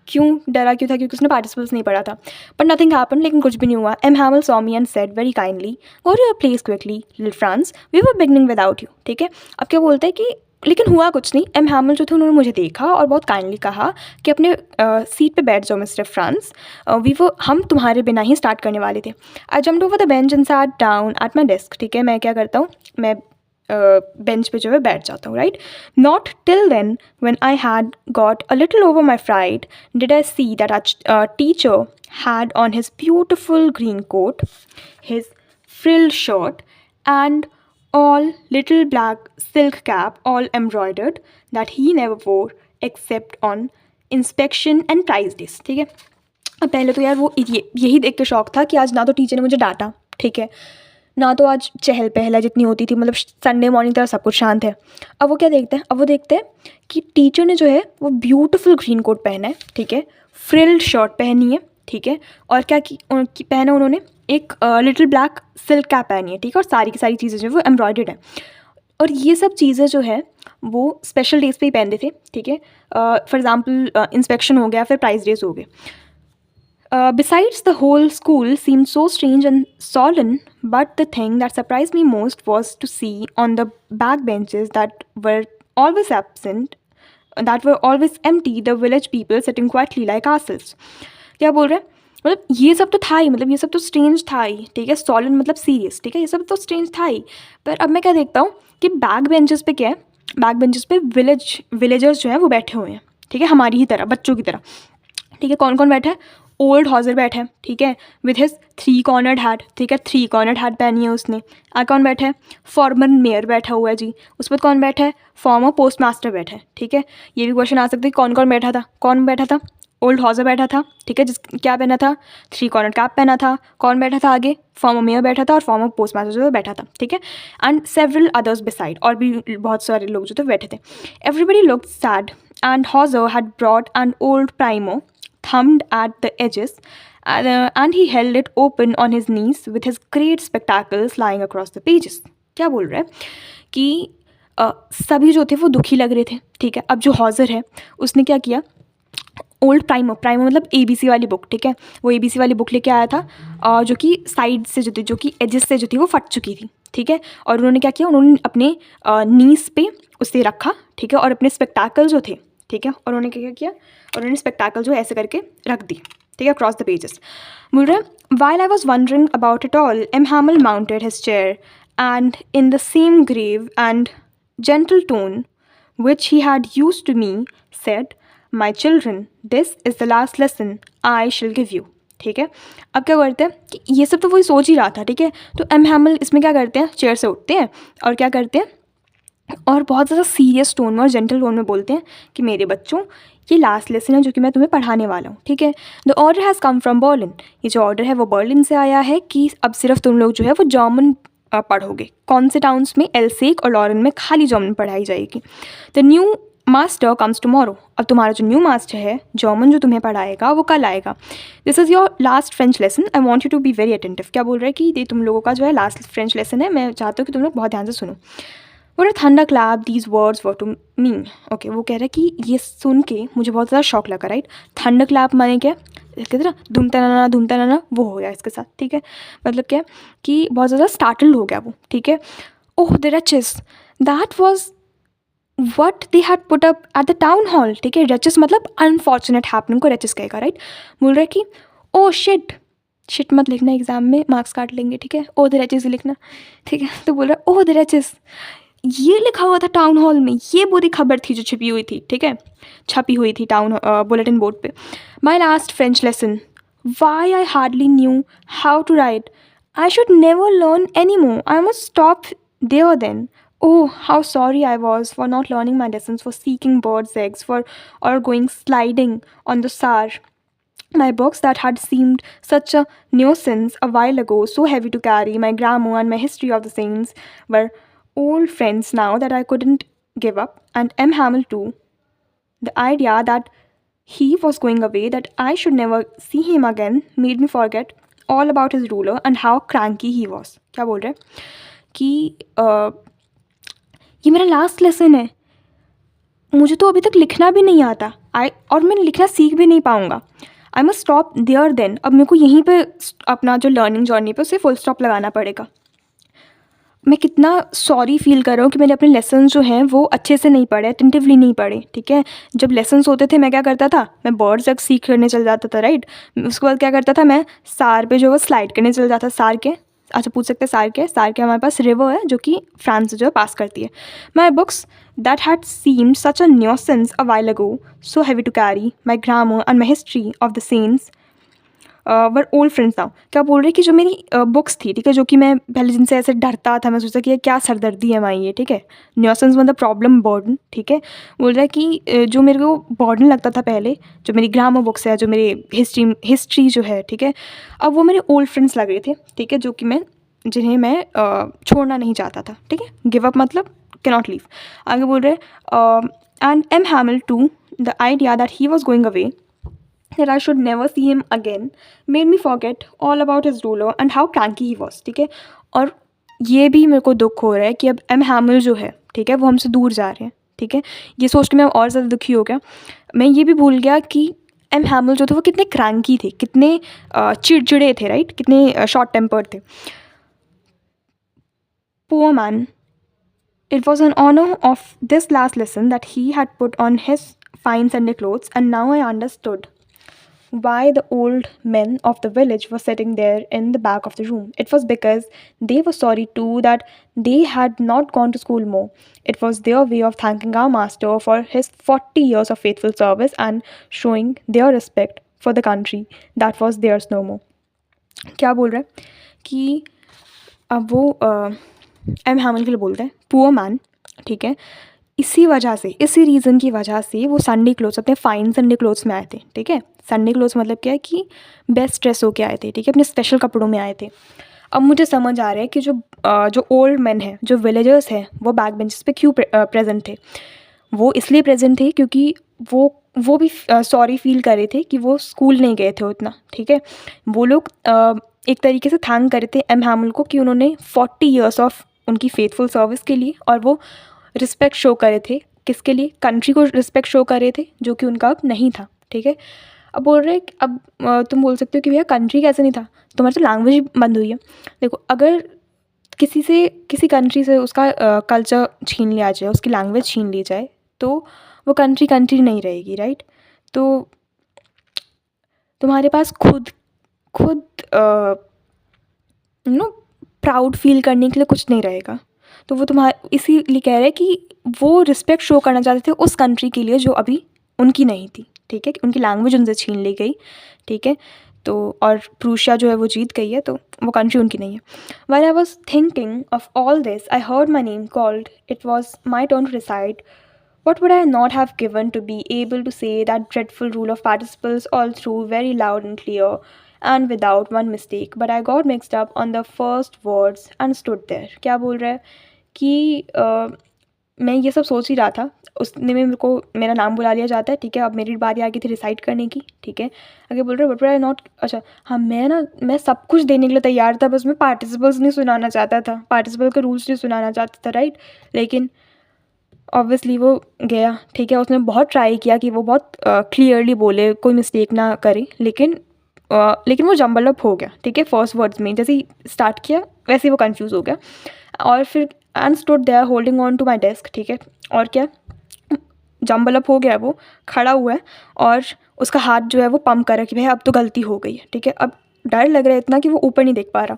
S1: क्यों डरा क्यों था, क्योंकि उसने पार्टिसिपल्स नहीं पढ़ा था। बट नथिंग हैपन, लेकिन कुछ भी नहीं हुआ। M Hamel saw me and said very kindly, go to your place quickly little France, we were beginning without you, ठीक है। अब क्या बोलते हैं कि लेकिन हुआ कुछ नहीं। एम हैमल जो थे उन्होंने मुझे देखा और बहुत काइंडली कहा कि अपने सीट पे बैठ जाओ मिस्टर फ्रांस, हम तुम्हारे बिना ही स्टार्ट करने वाले थे। आई jumped over the bench and sat down at my desk, ठीक है। मैं क्या करता हूँ, मैं बेंच पे जो है बैठ जाता हूँ, right. Not till then when I had got a little over my fright did I see that our teacher had on his beautiful green coat, his frilled shirt, and all little black silk cap all embroidered that he never wore except on inspection and prize days, ठीक है। अब पहले तो यार वो यही देख के शौक था कि आज ना तो टीचर ने मुझे डांटा, ठीक है, ना तो आज चहल पहल है जितनी होती थी, मतलब संडे मॉर्निंग तरह सब कुछ शांत है। अब वो क्या देखते हैं, अब वो देखते हैं कि टीचर ने जो है वो ब्यूटीफुल ग्रीन कोट पहना है, ठीक है, फ्रिल्ड शर्ट पहनी है, ठीक है, और क्या पहना उन्होंने, एक लिटिल ब्लैक सिल्क कैप पहनी है, ठीक है, और सारी की सारी चीज़ें जो है वो एम्ब्रॉयडर्ड है। और ये सब चीज़ें जो है वो स्पेशल डेज पे ही पहनते थे, ठीक है। फॉर एग्जाम्पल इंस्पेक्शन हो गया, फिर प्राइज डेज हो गए। Besides, the whole school seemed so strange and solemn, but the thing that surprised me most was to see on the back benches that were always absent, that were always empty, the village people sitting quietly like ourselves. क्या बोल रहे हैं, मतलब ये सब तो था ही, मतलब ये सब तो स्ट्रेंज था ही, ठीक है, सॉलन मतलब सीरियस, ठीक है, ये सब तो स्ट्रेंज था ही। पर अब मैं क्या देखता हूँ कि बैक बेंचेस पे क्या है, बैक बेंचेस पे विलेजर्स जो हैं वो बैठे हुए हैं, ठीक है, हमारी ही तरह, बच्चों की तरह, ठीक है। कौन कौन बैठा है, ओल्ड हॉजर बैठा है, ठीक है, विथ हिज 3 कॉर्नर्ड हैट, ठीक है, 3 कॉर्नर्ड हैट पहनी है उसने। कौन बैठा है, फॉर्मर मेयर बैठा हुआ है जी। उस पर कौन बैठा है, फॉर्मर पोस्ट मास्टर बैठा है, ठीक है। ये भी क्वेश्चन आ सकता है कौन कौन बैठा था, कौन बैठा था, ओल्ड हॉजर बैठा था, ठीक है, जिस क्या पहना था, 3 कॉर्नर कैप पहना था। कौन बैठा था आगे, फॉर्मर मेयर बैठा था और फॉर्मर पोस्ट मास्टर जो बैठा था, ठीक है, एंड सेवरल अदर्स बिसाइड, और भी बहुत सारे लोग जो थे बैठे थे। Everybody looked sad and Hauser had brought an old primer thumbed at the edges, and he held it open on his knees with his great spectacles lying across the pages. क्या बोल रहा है कि सभी जो थे वो दुखी लग रहे थे, ठीक है। अब जो हॉजर है उसने क्या किया, ओल्ड प्राइमो मतलब ABC वाली बुक, ठीक है, वो ABC वाली बुक लेके आया था, जो कि साइड से जो थी, जो कि एजेस से जो थी वो फट चुकी थी, ठीक है। और उन्होंने क्या किया, उन्होंने अपने नीस पे उसे रखा, ठीक है, और अपने स्पेक्टाकल जो थे, ठीक है, और उन्होंने क्या किया, उन्होंने स्पेक्टाकल जो ऐसे करके रख दी, ठीक है, अक्रॉस द पेजेस। बोल रहे, while I was wondering about it all, M Hamel mounted his chair and in the same grave and gentle tone which he had used to me said, my children, this is the last lesson I shall give you, ठीक है। अब क्या करते हैं कि ये सब तो वही सोच ही रहा था, ठीक है। तो एम हैमल इसमें क्या करते हैं, चेयर से उठते हैं और क्या करते हैं, और बहुत ज़्यादा सीरियस टोन में और जेंटल टोन में बोलते हैं कि मेरे बच्चों, ये लास्ट लेसन है जो कि मैं तुम्हें पढ़ाने वाला हूँ, ठीक है। The order has come from Berlin, ये जो ऑर्डर है वो बर्लिन से आया है कि अब सिर्फ तुम लोग जो है वो जर्मन पढ़ोगे। कौन से टाउन्स में, एल्सेक और लॉरेन में खाली जर्मन पढ़ाई जाएगी। The new master comes tomorrow, अब तुम्हारा जो न्यू मास्टर है जर्मन जो तुम्हें पढ़ाएगा वो कल आएगा। This is your last French lesson, I want you to be very attentive. क्या बोल रहा है कि ये तुम लोगों का जो है लास्ट फ्रेंच लेसन है, मैं चाहता हूँ कि तुम लोग बहुत ध्यान से सुनो। What a thunderclap these words were to me. Okay, वो कह रहा है कि ये सुन के मुझे बहुत ज़्यादा शौक लगा, राइट। थंडर क्लैप माने क्या, कहते ना धूमता नाना, वो हो गया इसके साथ, ठीक है। मतलब क्या कि बहुत ज़्यादा स्टार्टल्ड हो गया वो, ठीक है। Oh the wretches, that was what they had put up at the town hall, ठीक है। रचेस मतलब अनफॉर्चुनेट हैपनिंग को रचेस कहेगा, राइट। बोल रहा है कि ओ शिट मत लिखना एग्जाम में, मार्क्स काट लेंगे, ठीक है। ओ द रचेस लिखना, ठीक है। तो बोल रहा है ओ द रचेस, ये लिखा हुआ था टाउन हॉल में, ये बुरी खबर थी जो छपी हुई थी, ठीक है, छपी हुई थी टाउन बुलेटिन बोर्ड पे। My last French lesson, why I hardly knew how to write, I should never learn any more, I must stop there then. Oh, how sorry I was for not learning my lessons, for seeking birds' eggs, or going sliding on the Saar. My books that had seemed such a nuisance a while ago, so heavy to carry, my grammar and my history of the saints, were old friends now that I couldn't give up. And M. Hamel too. The idea that he was going away, that I should never see him again, made me forget all about his ruler and how cranky he was. क्या बोल रहे कि ये मेरा last lesson है, मुझे तो अभी तक लिखना भी नहीं आता, और मैं लिखना सीख भी नहीं पाऊँगा। I must stop there then, अब मेरे को यहीं पे अपना जो लर्निंग जर्नी पे उसे फुल स्टॉप लगाना पड़ेगा। मैं कितना सॉरी फील कर रहा हूँ कि मैंने अपने लेसन जो हैं वो अच्छे से नहीं पढ़े, अटेंटिवली नहीं पढ़े, ठीक है। जब लेसन्स होते थे मैं क्या करता था, मैं बर्ड्स तक सीख करने चल जाता था, राइट। उसके बाद क्या करता था, मैं सार पे जो वो स्लाइड करने चल जाता। सार के, अच्छा पूछ सकते हैं सार के हमारे पास रिवर है जो कि फ्रांस से जो है पास करती है। My books that had seemed such a nuisance a while ago, so heavy to carry, my grammar and my history of the saints were old friends now. क्या बोल रहे हैं कि जो मेरी बुक्स थी, ठीक है, जो कि मैं पहले जिनसे ऐसे डरता था, मैं सोचता कि ये क्या सरदर्दी है माई ये, ठीक है, न्यूसेंस मतलब प्रॉब्लम बर्डन, ठीक है। बोल रहा है कि जो मेरे को बर्डन लगता था पहले, जो मेरी ग्रामर बुक्स है, जो मेरी हिस्ट्री जो है, ठीक है, अब वो मेरे ओल्ड फ्रेंड्स लग रहे थे, ठीक है, जो कि मैं जिन्हें मैं छोड़ना नहीं चाहता था, ठीक है। गिव अप मतलब कैनॉट लीव। आगे बोल रहे हैं and M Hamel too the idea that he was going away, that I should never see him again, made me forget all about his ruler and how cranky he was, ठीक है। और ये भी मेरे को दुख हो रहा है कि अब एम हैमिल जो है, ठीक है, वो हमसे दूर जा रहे हैं, ठीक है। ये सोच के मैं और ज़्यादा दुखी हो गया। मैं ये भी भूल गया कि एम हैमिल जो थे वो कितने क्रैंकी थे, कितने चिड़चिड़े थे, राइट, कितने शॉर्ट टेम्पर्ड थे। Poor man. It was an honor of this last lesson that he had put on his fine Sunday clothes, and now I understood why the old men of the village were sitting there in the back of the room. It was because they were sorry too that they had not gone to school more. It was their way of thanking our master for his 40 years of faithful service and showing their respect for the country that was theirs no more. क्या बोल रहा है कि अब वो M हैमिल के लिए बोलते हैं पुअर मैन, ठीक है, इसी वजह से, इसी रीज़न की वजह से वो संडे क्लोथ्स, अपने फाइन संडे क्लोथ्स में आए थे, ठीक है। संडे क्लोथ्स मतलब क्या है कि बेस्ट ड्रेस होके आए थे, ठीक है, अपने स्पेशल कपड़ों में आए थे। अब मुझे समझ आ रहा है कि जो ओल्ड मैन हैं, जो विलेजर्स हैं, वो बैक बेंचेस पे क्यों प्रेजेंट थे। वो इसलिए प्रेजेंट थे क्योंकि वो भी सॉरी फील कर रहे थे कि वो स्कूल नहीं गए थे उतना, ठीक है। वो लोग एक तरीके से थैंक कर रहे थे एम हैमिल को कि उन्होंने 40 ईयर्स ऑफ उनकी फेथफुल सर्विस के लिए, और वो रिस्पेक्ट शो कर रहे थे किसके लिए, कंट्री को रिस्पेक्ट शो कर रहे थे, जो कि उनका अब नहीं था, ठीक है। अब बोल रहे कि अब तुम बोल सकते हो कि भैया कंट्री कैसे नहीं था, तुम्हारी तो लैंग्वेज बंद हुई है। देखो, अगर किसी कंट्री से उसका कल्चर छीन लिया जाए, उसकी लैंग्वेज छीन ली जाए, तो वो कंट्री नहीं रहेगी, राइट। तो तुम्हारे पास खुद प्राउड फील करने के लिए कुछ नहीं रहेगा। तो वो तुम्हारे इसीलिए कह रहे हैं कि वो रिस्पेक्ट शो करना चाहते थे उस कंट्री के लिए जो अभी उनकी नहीं थी, ठीक है, कि उनकी लैंग्वेज उनसे छीन ली गई, ठीक है। तो और प्रूशिया जो है वो जीत गई है, तो वो कंट्री उनकी नहीं है। While I was thinking of all this I heard my name called. It was my turn to decide what would I not have given to be able to say that dreadful rule of participles all through very loud and clear and without one mistake, but I got mixed up on the first words and stood there. क्या बोल रहा है कि मैं ये सब सोच ही रहा था, उसने में मेरे को मेरा नाम बुला लिया जाता है, ठीक है। अब मेरी बारी आ गई थी रिसाइट करने की, ठीक है। आगे बोल रहे बट आई नॉट, अच्छा हाँ, मैं सब कुछ देने के लिए तैयार था, बस मैं पार्टिसिपल्स नहीं सुनाना चाहता था, पार्टिसिपल के रूल्स नहीं सुनाना चाहता था, राइट। लेकिन ऑब्वियसली वो गया, ठीक है, उसने बहुत ट्राई किया कि वो बहुत क्लियरली बोले, कोई मिस्टेक ना करे, लेकिन वो जम्बल अप हो गया, ठीक है। फर्स्ट वर्ड्स में जैसे ही स्टार्ट किया वैसे ही वो कंफ्यूज हो गया, और फिर and stood there holding on to my desk, ठीक है। और क्या, जम्बल अप हो गया, वो खड़ा हुआ है और उसका हाथ जो है वो पंप कर रहा है कि भाई अब तो गलती हो गई है, ठीक है। अब डर लग रहा है इतना कि वो ऊपर नहीं देख पा रहा।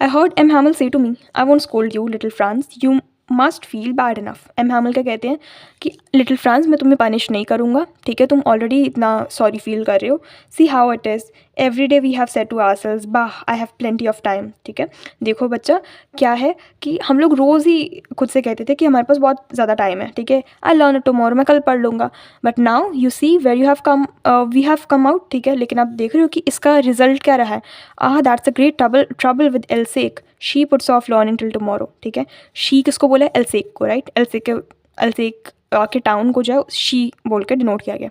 S1: I heard M Hamel say to me, I won't scold you little Franz, you must feel bad enough. M Hamel क्या कहते हैं कि लिटिल फ्रांस, मैं तुम्हें पनिश नहीं करूँगा, ठीक है, तुम ऑलरेडी इतना सॉरी फील कर रहे हो। See how it is every day we have said to ourselves, bah I have plenty of time, ठीक है। देखो बच्चा, क्या है कि हम लोग रोज़ ही खुद से कहते थे कि हमारे पास बहुत ज़्यादा टाइम है, ठीक है, आई लर्न इट टुमारो, मैं कल पढ़ लूँगा। But now you see where you have come, we have come out, ठीक है। लेकिन आप देख रहे हो कि इसका रिजल्ट क्या रहा है। That's a great trouble with Alsace, she puts off learning till tomorrow, ठीक है। शी किसको बोला है, एल्सेक को, राइट। एल्सेक के टाउन को जो है शी बोल के डिनोट किया गया।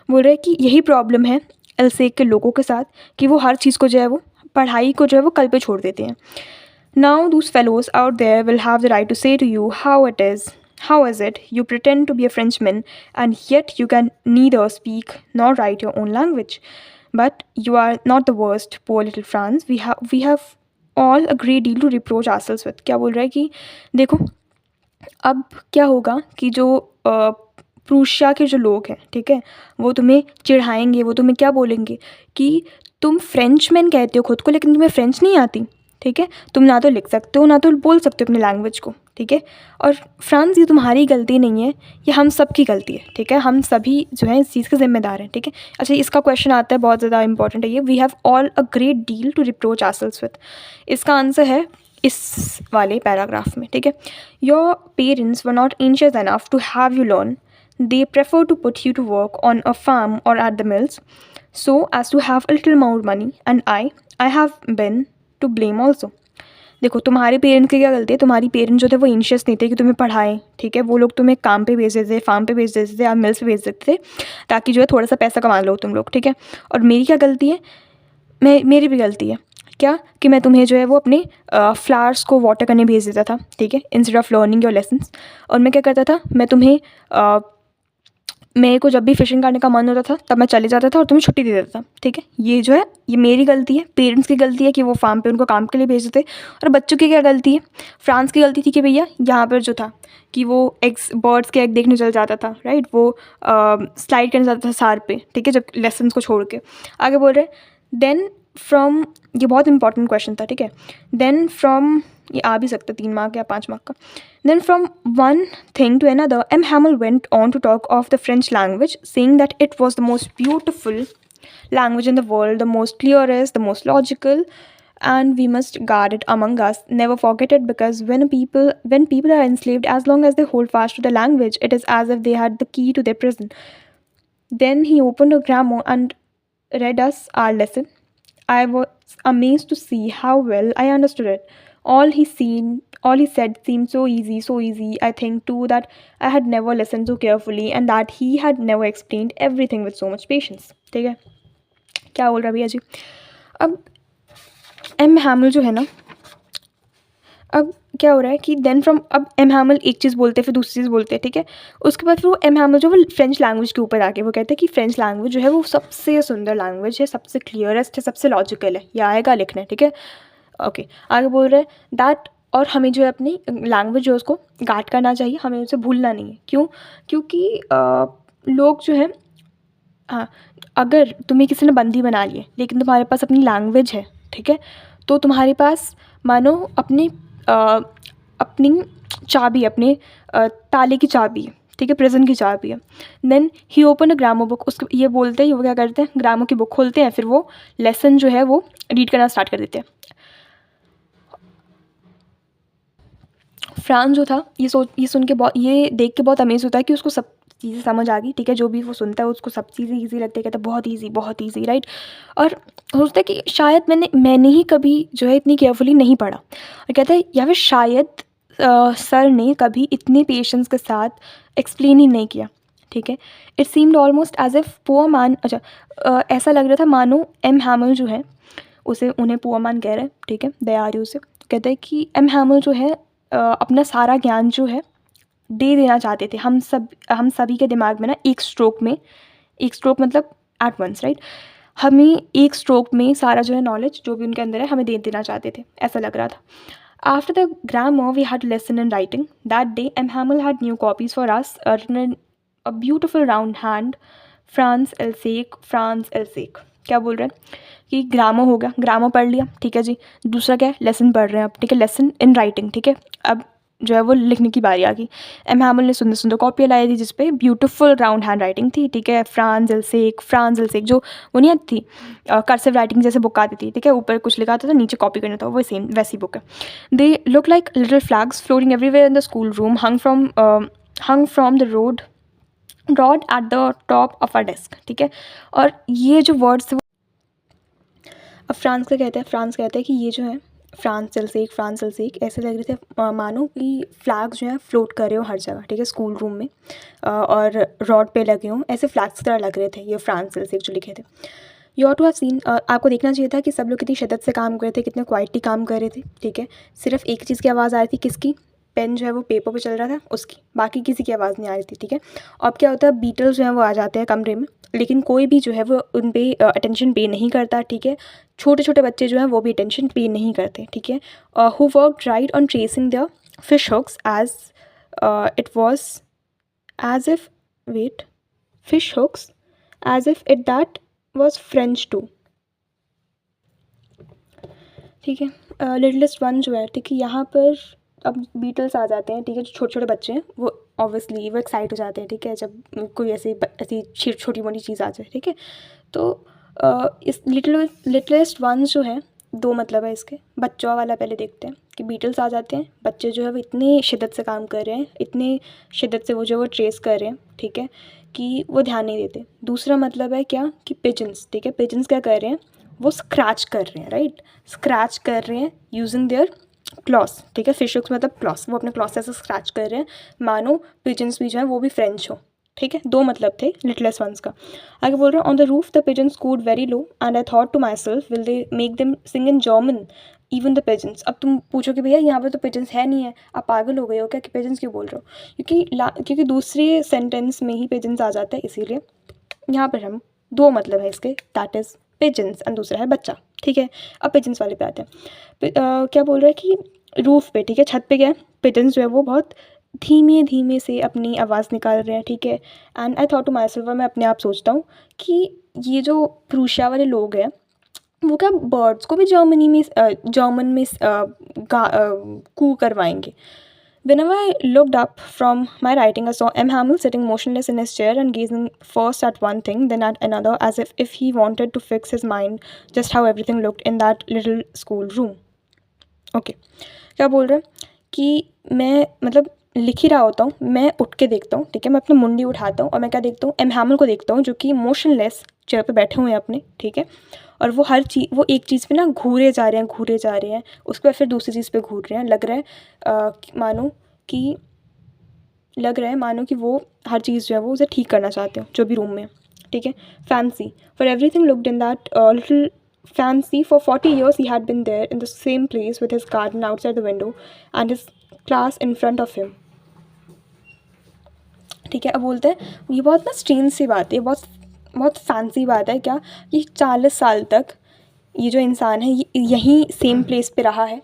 S1: बोल रहे हैं कि यही प्रॉब्लम है एल्सेक के लोगों के साथ कि वो हर चीज़ को जो है वो, पढ़ाई को जो है वो कल पे छोड़ देते हैं। Now those fellows out there will have the right to say to you how is it you pretend to be a Frenchman and yet you can neither speak nor write your own language. But you are not the worst, poor little France. We have all a great deal to reproach ourselves with. क्या बोल रहा है कि देखो, अब क्या होगा कि जो प्रूशिया के जो लोग हैं, ठीक है, वो तुम्हें चिढ़ाएंगे, वो तुम्हें क्या बोलेंगे कि तुम फ्रेंचमैन कहते हो खुद को, लेकिन तुम्हें फ्रेंच नहीं आती, ठीक है, तुम ना तो लिख सकते हो ना तो बोल सकते हो अपनी लैंग्वेज को, ठीक है। और फ्रांस, ये तुम्हारी गलती नहीं है, ये हम सब की गलती है, ठीक है। हम सभी जो है इस चीज़ के जिम्मेदार हैं, ठीक है। अच्छा, इसका क्वेश्चन आता है, बहुत ज़्यादा इंपॉर्टेंट है ये। We have all a great deal to reproach ourselves with. इसका आंसर है इस वाले पैराग्राफ में, ठीक है। Your parents were not anxious enough to have you learn, they prefer to put you to work on a farm or at the mills so as to have a little more money, and I have been to blame also. देखो, तुम्हारे parents की क्या गलती है? तुम्हारी parents जो थे वो एंशियस नहीं थे कि तुम्हें पढ़ाएं, ठीक है। वो लोग तुम्हें काम पे भेज देते थे, फार्म पे भेज देते थे या मिल्स पे भेज देते थे ताकि जो है थोड़ा सा पैसा कमा लो तुम लोग, ठीक है। और मेरी क्या गलती है? मेरी भी गलती है क्या कि मैं तुम्हें जो है वो अपने फ्लावर्स को वाटर करने भेज देता था, ठीक है, instead of learning your lessons. और मैं क्या करता था, मैं तुम्हें मेरे को जब भी फिशिंग करने का मन होता था तब मैं चले जाता था और तुम्हें छुट्टी दे देता था, ठीक है। ये जो है ये मेरी गलती है, पेरेंट्स की गलती है कि वो फार्म पे उनको काम के लिए भेज देते। और बच्चों की क्या गलती है? फ्रांस की गलती थी कि भैया यहाँ पर जो था कि वो एग्स, बर्ड्स के एग देखने चल जाता था, राइट। वो स्लाइड करने जाता था सार पे, ठीक है, जब लेसन्स को छोड़ के। आगे बोल रहे देन फ्रॉम, ये बहुत इंपॉर्टेंट क्वेश्चन था, ठीक है। देन फ्रॉम, ये आ भी सकता 3 मार्क या 5 मार्क का। Then from one thing to another, M. Hamel went on to talk of the French language, saying that it was the most beautiful language in the world, the most clearest, the most logical, and we must guard it among us. Never forget it, because when people are enslaved, as long as they hold fast to the language, it is as if they had the key to their prison. Then he opened a grammar and read us our lesson. I was amazed to see how well I understood it. All he said seemed so easy, so easy. I think too that I had never listened so carefully, and that he had never explained everything with so much patience. ठीक है, क्या बोल रहा भैया जी? अब M हैमल जो है ना, अब क्या हो रहा है कि देन फ्रॉम, अब एम हैमल एक चीज़ बोलते हैं फिर दूसरी चीज़ बोलते हैं, ठीक है। उसके बाद फिर वो एम हैमल जो वो फ्रेंच लैंग्वेज के ऊपर आके वो कहते हैं कि फ्रेंच लैंग्वेज जो है वो सबसे सुंदर लैंग्वेज है, सबसे क्लियरेस्ट है, सबसे लॉजिकल है, ये आएगा लिखने, ठीक है। ओके, आगे बोल रहे हैं दैट, और हमें जो है अपनी लैंग्वेज जो है उसको गार्ड करना चाहिए, हमें उसे भूलना नहीं है। क्यों? क्योंकि लोग जो है, हाँ, अगर तुम्हें किसी ने बंदी बना लिए लेकिन तुम्हारे पास अपनी लैंग्वेज है, ठीक है, तो तुम्हारे पास मानो अपनी चाबी, अपने ताले की चाबी है, ठीक है, प्रिजन की चाबी है। Then he open a grammar book, उसके ये बोलते हैं, वो क्या करते हैं, ग्रामर की बुक खोलते हैं, फिर वो लेसन जो है वो रीड करना स्टार्ट कर देते हैं। फ्रांस जो था ये सुन के बहुत, ये देख के बहुत अमेज होता है कि उसको सब चीज़ें समझ आ गई, ठीक है। जो भी वो सुनता है उसको सब चीज़ें ईजी लगती है, कहता है बहुत ईजी, राइट। और सोचता है कि शायद मैंने ही कभी जो है इतनी केयरफुली नहीं पढ़ा, और कहता है या फिर शायद सर ने कभी इतने पेशेंस के साथ एक्सप्लेन ही नहीं किया, ठीक है। It seemed almost as if poor man, अच्छा ऐसा लग रहा था मानो एम हैमल जो है उन्हें पुअर मैन कह रहे हैं, ठीक है, दयालु से। कहते हैं कि एम हैमल जो है अपना सारा ज्ञान जो है दे देना चाहते थे हम सभी के दिमाग में ना, एक स्ट्रोक मतलब एट वंस, राइट। हमें एक स्ट्रोक में सारा जो है नॉलेज जो भी उनके अंदर है हमें दे देना चाहते थे, ऐसा लग रहा था। After the grammar we had lesson in writing that day. M Hamel had new copies for us, a beautiful round hand, France Alsace. क्या बोल रहे हैं कि ग्रामर हो गया, ग्रामर पढ़ लिया, ठीक है जी। दूसरा क्या है, लेसन पढ़ रहे हैं अब, ठीक है, लेसन इन राइटिंग, ठीक है। अब जो है वो लिखने की बारी आ गई। एम हैमल ने सुंदर सुंदर कॉपी लाई थी जिसपे ब्यूटीफुल राउंड हैंड राइटिंग थी, ठीक है। फ्रांस एल्सेक जो वो नहीं आती थी, कर्सिव राइटिंग जैसे बुक आती थी, ठीक है, ऊपर कुछ लिखा आता था, नीचे कॉपी करना था, वो सेम वैसी बुक है। They look like little flags floating everywhere in the school room, hung from the rod at the top of our desk, ठीक है। और ये जो वर्ड्स, अब फ्रांस कहते हैं कि ये जो है फ्रांस एल्सेक ऐसे लग रहे थे मानो कि फ्लैग्स जो है फ्लोट कर रहे हो हर जगह, ठीक है, स्कूल रूम में और रॉड पे लगे हों, ऐसे फ्लैग्स की तरह लग रहे थे ये फ्रांस एल्सेक जो लिखे थे। You ought to have seen, आपको देखना चाहिए था कि सब लोग कितनी शिद्दत से काम कर रहे थे, कितने क्वाइटली काम कर रहे थे, ठीक है। सिर्फ एक चीज़ की आवाज़ आ रही थी, किसकी? पेन जो है वो पेपर पे चल रहा था उसकी, बाकी किसी की आवाज़ नहीं आ रही थी, ठीक है। अब क्या होता है, बीटल्स जो हैं वो आ जाते हैं कमरे में, लेकिन कोई भी जो है वो उन पे अटेंशन पे नहीं करता, ठीक है। छोटे छोटे बच्चे जो हैं वो भी अटेंशन पे नहीं करते, ठीक है। Who work right on tracing the fish hooks as it was as if what fish hooks as if it that was French too, ठीक है। लिटिलेस्ट वन जो है, ठीक है, यहाँ पर अब बीटल्स आ जाते हैं, ठीक है, जो छोटे छोटे बच्चे हैं वो ऑब्वियसली वो एक्साइट हो जाते हैं, ठीक है, जब कोई ऐसी छोटी मोटी चीज़ आ जाए, ठीक है। तो इस लिटिलेस्ट वन जो है, दो मतलब है इसके। बच्चों वाला पहले देखते हैं कि बीटल्स आ जाते हैं, बच्चे जो है वो इतनी शिद्दत से काम कर रहे हैं, इतनी शिद्दत से वो जो वो ट्रेस कर रहे हैं, ठीक है, कि वो ध्यान नहीं देते। दूसरा मतलब है क्या कि पिजन्स, ठीक है, पिजन्स क्या कर रहे हैं, वो स्क्रैच कर रहे हैं, राइट, स्क्रैच कर रहे हैं यूजिंग देयर क्लॉस, ठीक है, फिश हुक्स मतलब क्लॉस, वो अपने क्लॉस से स्क्रैच कर रहे हैं, मानो पिजन्स भी जो है वो भी फ्रेंच हो, ठीक है। दो मतलब थे लिटलेस्ट वंस का। आगे बोल रहे हैं, on the roof the pigeons cooed very low and I thought to myself will they make them sing in German even the pigeons. अब तुम पूछो कि भैया यहाँ पे तो पिजन्स है नहीं है, आप पागल हो गए हो क्या कि पिजन्स क्यों बोल रहे हो, क्योंकि दूसरे सेंटेंस में ही पिजन्स आ जाता है, इसीलिए यहाँ पर हम दो मतलब है इसके, दैट इज़ पिजन्स एंड दूसरा है बच्चा, ठीक है। अब पिजन्स वाले पे आते हैं। क्या बोल रहा है कि रूफ पे, ठीक है, छत पे क्या है, पिजन्स जो है वो बहुत धीमे धीमे से अपनी आवाज़ निकाल रहे हैं, ठीक है। And I thought to myself, मैं अपने आप सोचता हूँ कि ये जो प्रूशिया वाले लोग हैं वो क्या बर्ड्स को भी जर्मन में कू करवाएंगे। Whenever I looked up from my writing, I saw M. Hamill sitting motionless in his chair and gazing first at one thing, then at another, as if he wanted to fix his mind just how everything looked in that little school room. Okay. क्या बोल रहे हैं कि मैं मतलब लिख ही रहा होता हूँ, मैं उठ के देखता हूँ, ठीक है, मैं अपनी मुंडी उठाता हूँ और मैं क्या देखता हूँ, एम हैमिल को देखता हूँ जो कि मोशनलेस चेयर पे बैठे हुए हैं अपने, ठीक है, और वो वो एक चीज़ पे ना घूरे जा रहे हैं, उसके बाद फिर दूसरी चीज़ पे घूर रहे हैं। लग रहा है मानो कि वो हर चीज़ जो है वो उसे ठीक करना चाहते हो, जो भी रूम में, ठीक है। Fancy for everything looked in that little fancy. For 40 years he had been there in the same place with his garden outside the window and his class in front of him. ठीक है, अब बोलते हैं ये बहुत ना strange सी बात है, बहुत बहुत फैंसी बात है क्या, ये 40 साल तक ये जो इंसान है ये यहीं सेम प्लेस पे रहा है।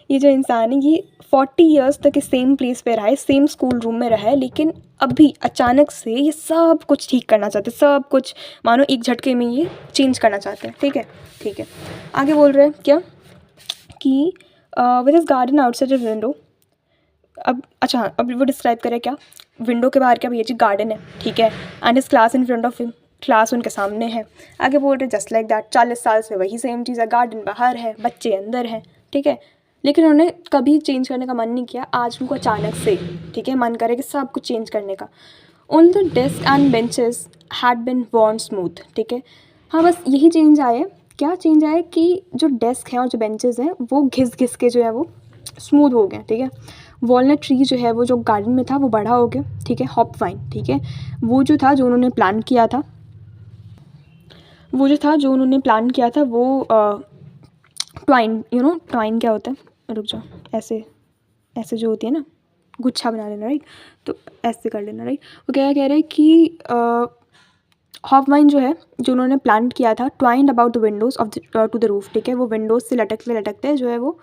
S1: ये जो इंसान है ये 40 ईयर्स तक इस सेम प्लेस पे रहा है, सेम स्कूल रूम में रहा है, लेकिन अभी अचानक से ये सब कुछ ठीक करना चाहते हैं, सब कुछ मानो एक झटके में ये चेंज करना चाहते हैं, ठीक है, ठीक है। आगे बोल रहे हैं क्या कि with his garden outside the window. अब वो डिस्क्राइब करें क्या, विंडो के बाहर क्या भैया जी गार्डन है, ठीक है, and his class in front of him, class उनके सामने है। आगे बोल रहे जस्ट लाइक दैट, 40 साल से वही सेम चीज़ है, गार्डन बाहर है, बच्चे अंदर हैं, ठीक है, लेकिन उन्होंने कभी चेंज करने का मन नहीं किया। आज उनको अचानक से, ठीक है, मन करे कि सब कुछ चेंज करने का। On the desk and benches had been worn smooth, ठीक है, हाँ बस यही चेंज आए। क्या चेंज आए कि जो डेस्क है और जो बेंचेस हैं वो घिस घिस के जो है वो स्मूथ हो गए, ठीक है। वॉलनट ट्री जो है वो जो गार्डन में था वो बड़ा हो गया, ठीक है। हॉप वाइन, ठीक है, वो जो था जो उन्होंने प्लान किया था वो ट्वाइन, ट्वाइन क्या होता है, रुक जाओ, ऐसे ऐसे जो होती है ना, गुच्छा बना लेना, राइट, तो ऐसे कर लेना, राइट। वो क्या कह रहे हैं कि हॉप वाइन जो है जो उन्होंने प्लान किया था, twined about the windows of to the roof, ठीक है, वो विंडोज़ से लटकते लटकते जो है वो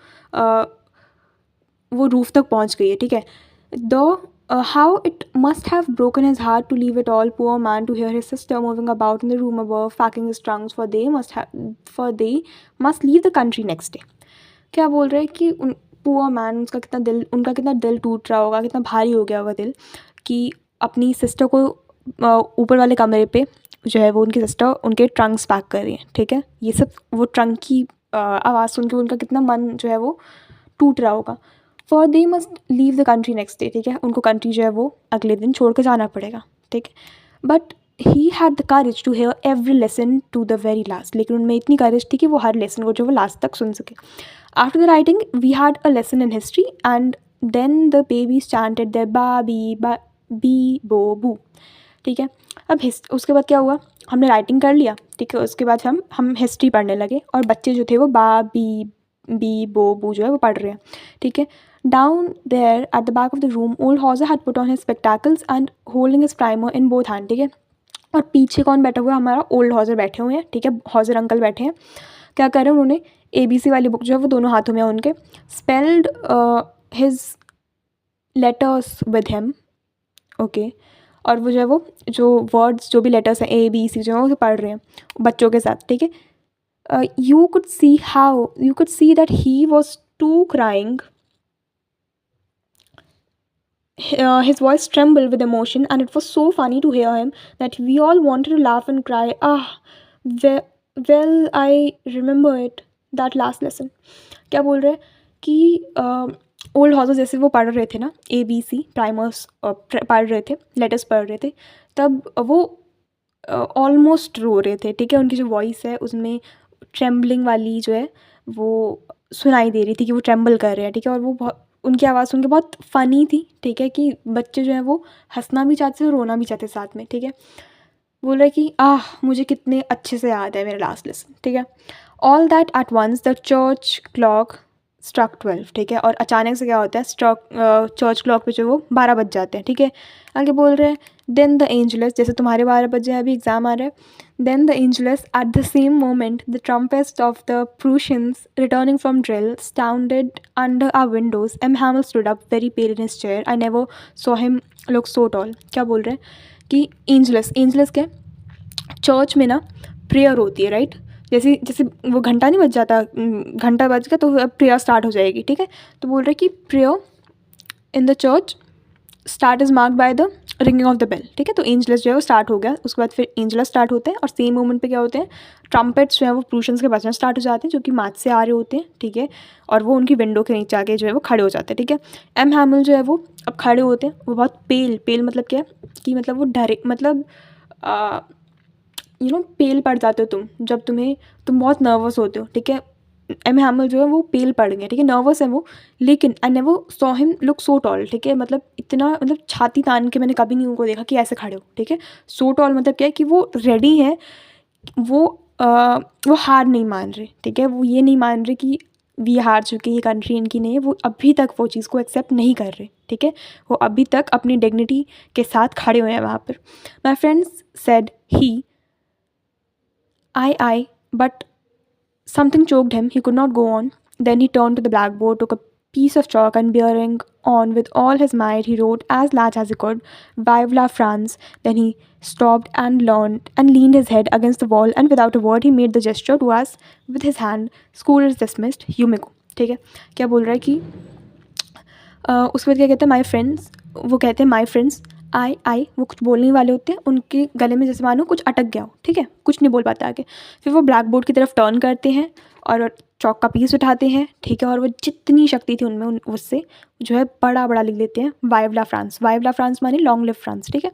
S1: रूफ तक पहुंच गई है, ठीक है। दो how it must have broken his heart to leave it all, poor man, to hear his sister moving about in the room above packing his trunks, for they must leave the country next day. क्या बोल रहे हैं कि poor man, उनका कितना दिल टूट रहा होगा, कितना भारी हो गया होगा दिल, कि अपनी सिस्टर को ऊपर वाले कमरे पे जो है वो उनकी सिस्टर उनके ट्रंक्स पैक कर रही है, ठीक है। ये सब वो ट्रंक की आवाज़ सुन के उनका कितना मन जो है वो टूट रहा होगा। For they must leave the country next day, ठीक है, उनको कंट्री जो है वो अगले दिन छोड़ के जाना पड़ेगा, ठीक है। But he had the courage to hear every lesson to the very last, लेकिन उनमें इतनी करेज थी कि वो हर लेसन को जो वो लास्ट तक सुन सके। After the writing we had a lesson in history and then the babies chanted their ba be bo bu, ठीक है। अब उसके बाद क्या हुआ, हमने राइटिंग कर लिया, ठीक है, उसके बाद हम हिस्ट्री पढ़ने लगे और बच्चे जो थे वो बा बी बो बू जो है वो पढ़ रहे हैं, ठीक है। Down there at the back of the room, old Hauser had put on his spectacles and holding his primer in both hand, ठीक है। और पीछे कौन बैठा हुआ है, हमारा ओल्ड हॉजर बैठे हुए हैं, ठीक है, हॉजर अंकल बैठे हैं। क्या कर रहे हैं, उन्होंने ABC वाली बुक जो है वो दोनों हाथों में है उनके, spelled his letters with him, okay, और वो जो है वो जो वर्ड्स जो भी लेटर्स हैं ABC जो है वो पढ़ रहे हैं बच्चों के साथ, ठीक है। you could see that he was too crying. His voice trembled with emotion, and it was so funny to hear him that we all wanted to laugh and cry. Well, well, I remember it. That last lesson. क्या बोल रहे हैं कि old houses जैसे वो पढ़ रहे थे ना, ABC प्राइमर्स पढ़ रहे थे, लेटर्स पढ़ रहे थे, तब वो ऑलमोस्ट रो रहे थे, ठीक है. उनकी जो वॉइस है उसमें ट्रेम्बलिंग वाली जो है वो सुनाई दे रही थी कि वो ट्रेम्बल कर रहे हैं, ठीक है. और वो बहुत, उनकी आवाज़ सुन के बहुत फ़नी थी, ठीक है, कि बच्चे जो हैं वो हंसना भी चाहते थे और रोना भी चाहते साथ में, ठीक है. बोल रहे कि मुझे कितने अच्छे से याद है मेरा लास्ट लेसन, ठीक है. All that at once the church clock struck 12, ठीक है. और अचानक से क्या होता है, चर्च क्लॉक पे जो वो 12 बज जाते हैं, ठीक है. आगे बोल रहे हैं देन द एंजलस, जैसे तुम्हारे 12 बजे अभी एग्ज़ाम आ रहा है, then the Angelus at the same moment the trumpets of the Prussians returning from drill sounded under our windows. M Hamel stood up very pale in his chair. I never saw him look so tall. क्या बोल रहे हैं कि Angeles के church में ना prayer होती है, राइट. जैसे जैसे वो घंटा नहीं बज जाता, घंटा बज गया तो अब प्रेयर स्टार्ट हो जाएगी, ठीक है. तो बोल रहे कि prayer in the church start is marked by the ringing of the bell, ठीक है. तो एंजलस जो है वो स्टार्ट हो गया, उसके बाद फिर एंजलस स्टार्ट होते हैं और सेम मोमेंट पे क्या होते हैं, ट्रम्पेट्स जो है वो प्रूशंस के बजना स्टार्ट हो जाते हैं जो कि मार्च से आ रहे होते हैं, ठीक है. और वो उनकी विंडो के नीचे आके जो है वो खड़े हो जाते हैं, ठीक है. एम हैमल जो है वो अब खड़े होते हैं, वो बहुत पेल मतलब क्या है कि मतलब वो डरे, मतलब पेल पड़ जाते हो जब तुम बहुत नर्वस होते हो, ठीक है. एम हैमल जो है वो पेल पड़ गए, ठीक है, नर्वस है वो. लेकिन आई never saw him look so toll, ठीक है. मतलब इतना, मतलब छाती तान के मैंने कभी नहीं उनको देखा कि ऐसे खड़े हो, ठीक है. सो टॉल मतलब क्या है कि वो रेडी है, वो हार नहीं मान रहे, ठीक है. वो ये नहीं मान रहे कि वी हार चुके, ये कंट्री इनकी नहीं है. वो अभी तक वो चीज़ को एक्सेप्ट नहीं कर रहे, ठीक है. वो अभी तक अपनी डिग्निटी के साथ खड़े हुए हैं वहाँ पर. My friends said he I, but something choked him. He could not go on. Then he turned to the blackboard, took a piece of chalk, and bearing on with all his might, he wrote as large as he could, "Vive la France." Then he stopped and leaned his head against the wall, and without a word, he made the gesture to us with his hand. School is dismissed. You may go. ठीक है. क्या बोल रहा है कि उसके बाद क्या कहते हैं, माई फ्रेंड्स, वो कहते हैं माई फ्रेंड्स आई वो कुछ बोलने वाले होते हैं, उनके गले में जैसे मानो कुछ अटक गया हो, ठीक है, कुछ नहीं बोल पाते आगे. फिर वो ब्लैक बोर्ड की तरफ टर्न करते हैं और चौक का पीस उठाते हैं, ठीक है. और वो जितनी शक्ति थी उनमें उससे जो है बड़ा बड़ा लिख देते हैं, वाइव ला फ्रांस. वाइव ला फ्रांस माने लॉन्ग लिव फ्रांस, ठीक है.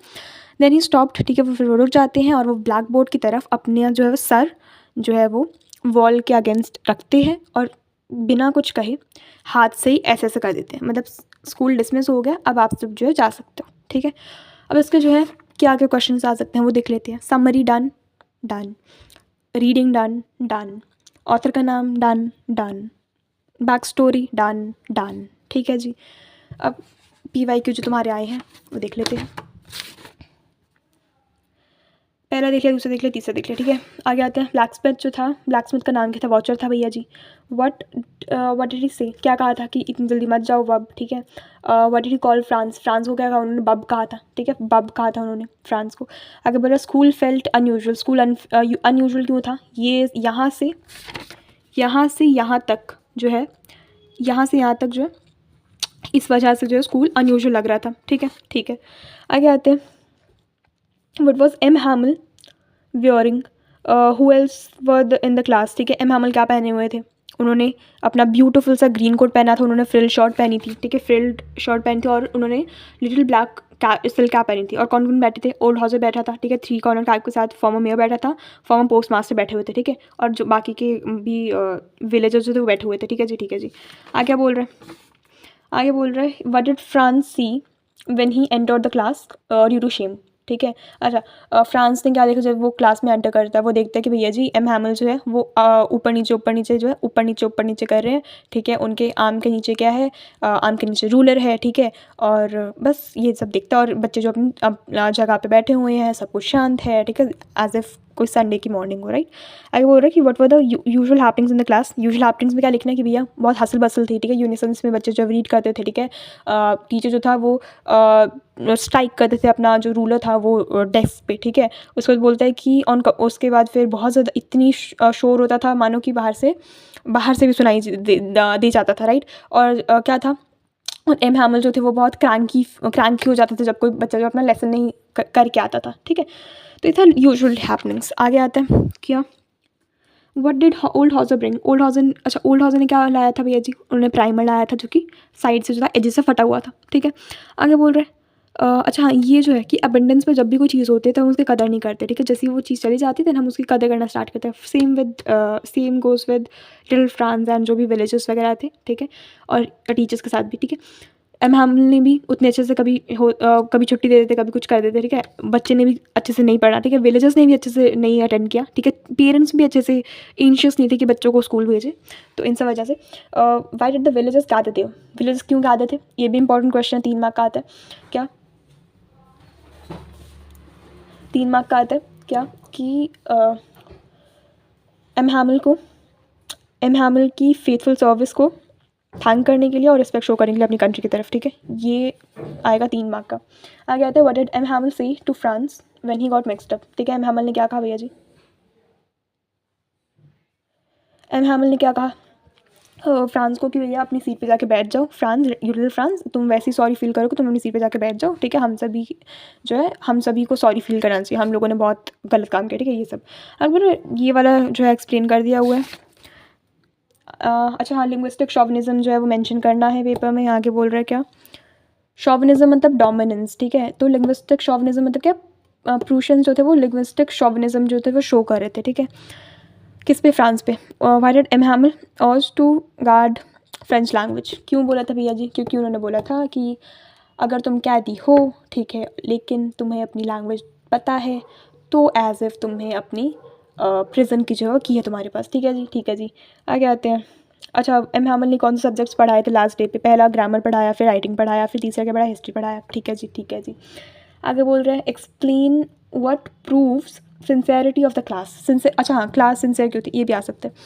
S1: देन ही स्टॉप्ड, ठीक है. वो फिर रुक जाते हैं और वो ब्लैक बोर्ड की तरफ अपने जो है सर जो है वो वॉल के अगेंस्ट रखते हैं और बिना कुछ कहे हाथ से ही ऐसे कर देते हैं. मतलब स्कूल डिसमिस हो गया, अब आप सब जो है जा सकते हो, ठीक है. अब इसके जो है क्या क्या क्वेश्चन आ सकते हैं वो देख लेते हैं. Summary done, reading done, author का नाम डन, बैक स्टोरी डन, ठीक है जी. अब PYQ जो तुम्हारे आए हैं वो देख लेते हैं. पहला देख लिया, दूसरा देख लिया, तीसरा देख लिया, ठीक है. आगे आते हैं. ब्लैकस्मिथ जो था, ब्लैकस्मिथ का नाम क्या था, वॉचर था भैया जी. व्हाट डिड ही से, क्या कहा था कि इतनी जल्दी मत जाओ बब, ठीक है. What did he call France को क्या कहा उन्होंने, बब कहा था, ठीक है, बब कहा था उन्होंने फ्रांस को. आगे बोला school felt unusual. School unusual क्यों था, ये यहाँ से यहाँ तक जो है, यहाँ से यहाँ तक जो है इस वजह से जो है स्कूल अनयूजुअल लग रहा था, ठीक है. आगे आते हैं. What was M. Hamel wearing? Who else were in the class? ठीक है. M. Hamel क्या पहने हुए थे, उन्होंने अपना ब्यूटीफुल सा ग्रीन कोट पहना था, उन्होंने फ्रिल शर्ट पहनी थी, ठीक है, फ्रिल्ड शर्ट पहनी थी और उन्होंने लिटिल ब्लैक सिल्क कैप पहनी थी. और कौन कौन बैठे थे, ओल्ड हाउस बैठा था, ठीक है, 3 कॉर्नर कैप के साथ फॉर्मर मेयर बैठा था, फॉर्मर पोस्ट मास्टर बैठे हुए थे, ठीक है. और जो बाकी के भी विलेजर्स जो थे वो बैठे हुए थे, ठीक है जी. आगे बोल रहे हैं what did France see when he entered the class due to shame, ठीक है. अच्छा, फ्रांस ने क्या देखा जब वो क्लास में एंटर करता है, वो देखता है कि भैया जी एम हैमल जो है वो ऊपर नीचे जो है ऊपर नीचे कर रहे हैं, ठीक है. उनके आर्म के नीचे क्या है, आर्म के नीचे रूलर है, ठीक है. और बस ये सब दिखता है और बच्चे जो अपनी जगह पे बैठे हुए हैं, सब कुछ शांत है, ठीक है, एज इफ कोई संडे की मॉर्निंग हो, राइट। आगे बोल रहा है कि what were the usual happenings in the class. Usual happenings में क्या लिखना है कि भैया बहुत हसल बसल थी, ठीक है। यूनिसेंस में बच्चे जब रीड करते थे, ठीक है, टीचर जो था वो स्ट्राइक करते थे अपना जो रूलर था वो डेस्क पे, ठीक है। उसके बाद बोलता है कि उसके बाद फिर बहुत ज़्यादा इतनी शोर होता था मानो कि बाहर से भी सुनाई दे जाता था, राइट। और क्या था, और एम हैमल जो थे वो बहुत क्रैंकी हो जाते थे जब कोई बच्चा जो अपना लेसन नहीं करके आता था, ठीक है। तो ये था यूजुअल हैपनिंग्स। आगे आता है क्या, what did old Hauser bring. Old Hauser, अच्छा ओल्ड हाउसर ने क्या लाया था भैया जी, उन्होंने प्राइमर लाया था जो कि साइड से जो था एजेस से फटा हुआ था, ठीक है। आगे बोल रहे हैं अच्छा हाँ, ये जो है कि अबंडेंस में जब भी कोई चीज़ होती है तो हम उसकी कदर नहीं करते, ठीक है। जैसे वो चीज़ चली जाती है तो हम उसकी कदर करना स्टार्ट करते हैं। Same goes with little France and जो भी विलेजेस वगैरह थे, ठीक है, और टीचर्स के साथ भी, ठीक है। एम हैमल ने भी उतने अच्छे से कभी छुट्टी दे देते, कभी कुछ कर देते, ठीक है। बच्चे ने भी अच्छे से नहीं पढ़ा, ठीक है। विलेजर्स ने भी अच्छे से नहीं अटेंड किया, ठीक है। पेरेंट्स भी अच्छे से एंशियस नहीं थे कि बच्चों को स्कूल भेजे। तो इन सब वजह से वाई डिड द विलेजर्स गाते थे, विलेजर्स क्यों गाते थे, ये भी इंपॉर्टेंट क्वेश्चन है, 3 मार्क का आता है। क्या 3 मार्क का आता है क्या कि एम हैमल की फेथफुल सर्विस को थैंक करने के लिए और रिस्पेक्ट शो करने के लिए अपनी कंट्री की तरफ, ठीक है। ये आएगा 3 मार्क का। आगे आता है what did M Hamel say to France when he got mixed up, ठीक है। एम हैमल ने क्या कहा भैया जी, एम हैमल ने क्या कहा फ्रांस को कि भैया अपनी सीट पे जाके बैठ जाओ, फ्रांस लिटिल फ्रांस तुम वैसे ही सॉरी फील करो कि तुम अपनी सीट पे जाके बैठ जाओ, ठीक है। हम सभी को सॉरी फील करना चाहिए, हम लोगों ने बहुत गलत काम किया, ठीक है। ये सब अगर ये वाला जो है एक्सप्लेन कर दिया हुआ है। अच्छा हाँ, लिंग्विस्टिक शॉविनिज्म जो है वो मेंशन करना है पेपर में। आगे बोल रहा है क्या, शॉविनिज्म मतलब डोमिनेंस, ठीक है। तो लिंग्विस्टिक शॉविनिज्म मतलब क्या, प्रूशियंस जो थे वो लिंग्विस्टिक शॉविनिज्म जो थे वो शो कर रहे थे, ठीक है। किस पे, फ्रांस पे। Why did M Hamel ask to guard French language, क्यों बोला था भैया जी, क्योंकि उन्होंने बोला था कि अगर तुम कैदी हो, ठीक है, लेकिन तुम्हें अपनी लैंग्वेज पता है तो एज इफ़ तुम्हें अपनी प्रिजन की जगह की है तुम्हारे पास, ठीक है जी, ठीक है जी। आगे आते हैं। अच्छा एम हैमल ने कौन से सब्जेक्ट्स पढ़ाए थे लास्ट डे पे, पहला ग्रामर पढ़ाया, फिर राइटिंग पढ़ाया, फिर तीसरा क्या पढ़ाया, हिस्ट्री पढ़ाया, ठीक है जी, ठीक है जी। आगे बोल रहे हैं explain what proves sincerity of the class. अच्छा हाँ, क्लास सिंसेयर क्यों थी, ये भी आ सकते हैं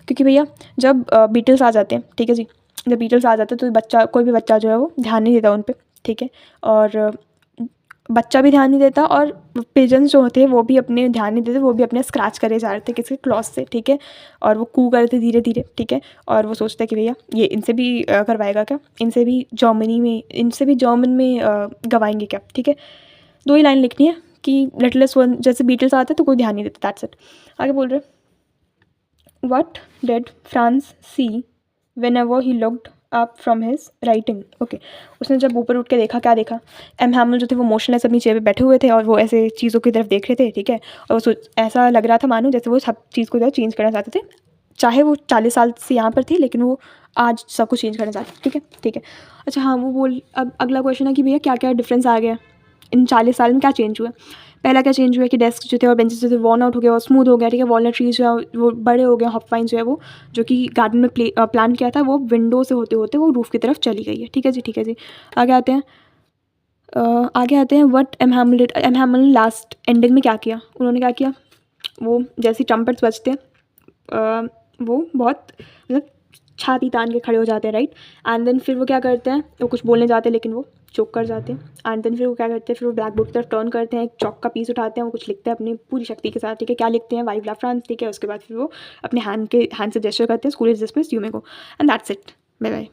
S1: क्योंकि भैया जब बीटल्स आ जाते हैं, ठीक है जी, जब बीटल्स आ जाते हैं तो कोई भी बच्चा जो है वो ध्यान नहीं देता उन पर, ठीक है। और बच्चा भी ध्यान नहीं देता और पिजन्स जो होते हैं वो भी अपने ध्यान नहीं देते, वो भी अपने स्क्रैच करे जा रहे थे किसी क्लॉथ से, ठीक है। और वो कू कर रहे थे धीरे धीरे, ठीक है। और वो सोचते हैं कि भैया ये इनसे भी करवाएगा क्या, इनसे भी जर्मन में गवाएंगे क्या, ठीक है। 2 ही लाइन लिखनी है कि लिटिलेस्ट वन, जैसे बीटल्स आते हैं तो कोई ध्यान नहीं देता, दैट्स इट। आगे बोल रहे what did France see whenever he looked up from his writing, okay. उसने जब ऊपर उठ के देखा, क्या देखा, एम हैमल जो थे वो मोशनलेस अपनी चेयर पे बैठे हुए थे और वो ऐसे चीज़ों की तरफ देख रहे थे, ठीक है। और वो ऐसा लग रहा था मानो जैसे वो सब चीज़ को जो है चेंज करना चाहते थे, चाहे वो 40 साल से यहाँ पर थी लेकिन वो आज सब कुछ चेंज करना चाहते थे, ठीक है, ठीक है। अच्छा हाँ, अब अगला क्वेश्चन है कि भैया क्या क्या डिफरेंस आ गया इन 40 साल में, क्या चेंज हुआ। पहला क्या चेंज हुआ कि डेस्क जो थे और बेंचेस जो थे वॉर्न आउट हो गया और स्मूथ हो गया, ठीक है। वॉलनट ट्रीज जो है वो बड़े हो गए, हॉपवाइन जो है वो जो कि गार्डन में प्लांट किया था वो विंडो से होते होते वो रूफ़ की तरफ चली गई है, ठीक है जी, ठीक है जी। आगे आते हैं व्हाट एम हैमल ने लास्ट एंडिंग में क्या किया, उन्होंने क्या किया, वो जैसे ट्रम्पेट्स बजते हैं वो बहुत मतलब छाती तान के खड़े हो जाते हैं, राइट। एंड देन फिर वो क्या करते हैं, वो कुछ बोलने जाते हैं लेकिन वो चुप कर जाते हैं। एंड देन फिर वो क्या करते हैं, फिर वो ब्लैक बोर्ड की तरफ टर्न करते हैं, एक चौक का पीस उठाते हैं, वो कुछ लिखते हैं अपनी पूरी शक्ति के साथ, ठीक है। क्या लिखते हैं, वाइव ला फ्रांस, ठीक है। उसके बाद फिर वो अपने हैंड से जेस्चर करते हैं, school is dismissed, you may go, and that's it, bye bye.